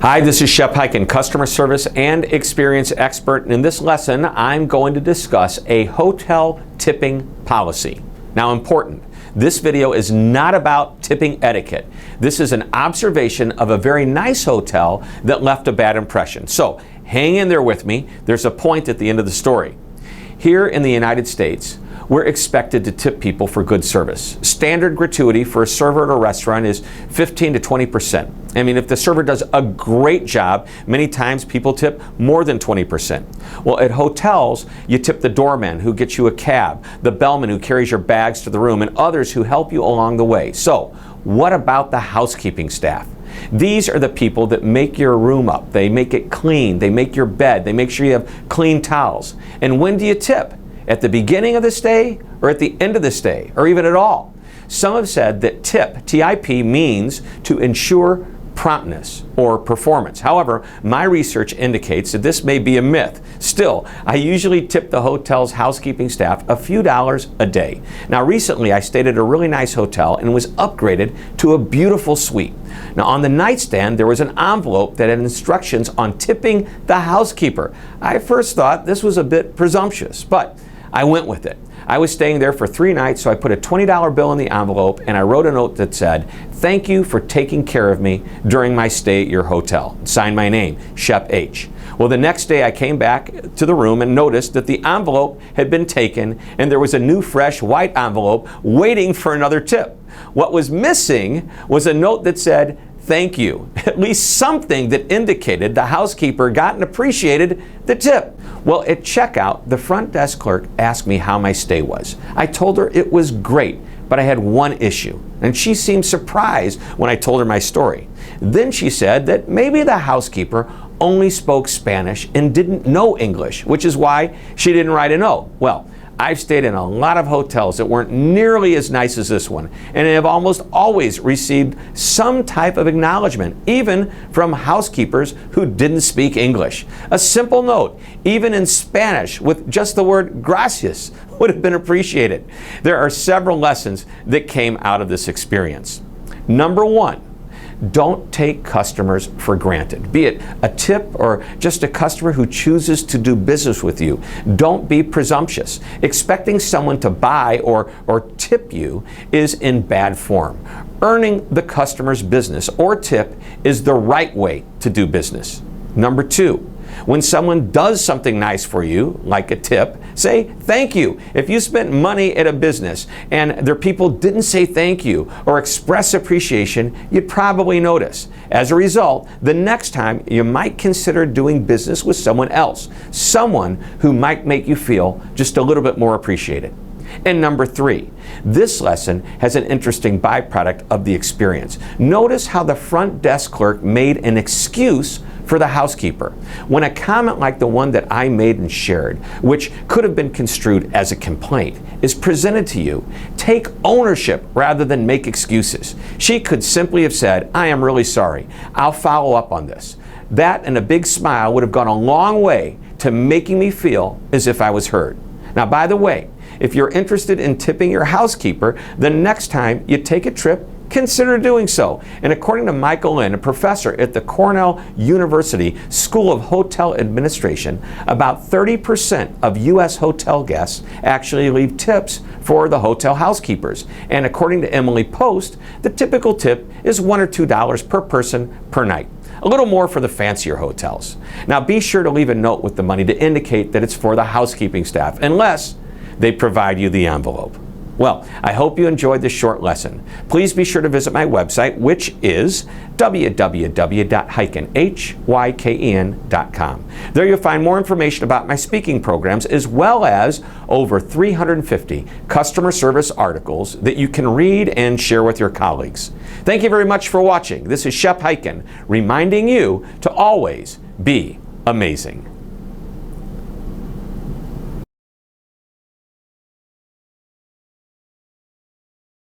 Hi, this is Shep Hyken, customer service and experience expert. And in this lesson, I'm going to discuss a hotel tipping policy. Now, important, this video is not about tipping etiquette. This is an observation of a very nice hotel that left a bad impression. So hang in there with me. There's a point at the end of the story. Here in the United States, we're expected to tip people for good service. Standard gratuity for a server at a restaurant is 15 to 20%. I mean, if the server does a great job, many times people tip more than 20%. Well, at hotels, you tip the doorman who gets you a cab, the bellman who carries your bags to the room, and others who help you along the way. So, what about the housekeeping staff? These are the people that make your room up. They make it clean. They make your bed. They make sure you have clean towels. And when do you tip? At the beginning of the stay, or at the end of the stay, or even at all? Some have said that tip, T-I-P, means to ensure promptness or performance. However, my research indicates that this may be a myth. Still, I usually tip the hotel's housekeeping staff a few dollars a day. Now, recently I stayed at a really nice hotel and was upgraded to a beautiful suite. Now, on the nightstand, there was an envelope that had instructions on tipping the housekeeper. I first thought this was a bit presumptuous, but I went with it. I was staying there for 3 nights, so I put a $20 bill in the envelope and I wrote a note that said, "Thank you for taking care of me during my stay at your hotel." Signed my name, Shep H. Well, the next day I came back to the room and noticed that the envelope had been taken and there was a new fresh white envelope waiting for another tip. What was missing was a note that said, "Thank you," at least something that indicated the housekeeper got and appreciated the tip. Well, at checkout, the front desk clerk asked me how my stay was. I told her it was great, but I had one issue, and she seemed surprised when I told her my story. Then she said that maybe the housekeeper only spoke Spanish and didn't know English, which is why she didn't write a note. Well, I've stayed in a lot of hotels that weren't nearly as nice as this one, and have almost always received some type of acknowledgement, even from housekeepers who didn't speak English. A simple note, even in Spanish, with just the word gracias, would have been appreciated. There are several lessons that came out of this experience. Number one, don't take customers for granted. Be it a tip or just a customer who chooses to do business with you. Don't be presumptuous. Expecting someone to buy or tip you is in bad form. Earning the customer's business or tip is the right way to do business. Number two, when someone does something nice for you, like a tip, say thank you. If you spent money at a business and their people didn't say thank you or express appreciation, you'd probably notice. As a result, the next time you might consider doing business with someone else, someone who might make you feel just a little bit more appreciated. And number three, this lesson has an interesting byproduct of the experience. Notice how the front desk clerk made an excuse for the housekeeper. When a comment like the one that I made and shared, which could have been construed as a complaint, is presented to you, take ownership rather than make excuses. She could simply have said, "I am really sorry. I'll follow up on this." That and a big smile would have gone a long way to making me feel as if I was heard. Now, by the way, if you're interested in tipping your housekeeper, the next time you take a trip, consider doing so. And according to Michael Lynn, a professor at the Cornell University School of Hotel Administration, about 30% of U.S. hotel guests actually leave tips for the hotel housekeepers. And according to Emily Post, the typical tip is $1 or $2 per person per night. A little more for the fancier hotels. Now, be sure to leave a note with the money to indicate that it's for the housekeeping staff, unless they provide you the envelope. Well, I hope you enjoyed this short lesson. Please be sure to visit my website, which is www.hyken.com. There you'll find more information about my speaking programs, as well as over 350 customer service articles that you can read and share with your colleagues. Thank you very much for watching. This is Shep Hyken, reminding you to always be amazing.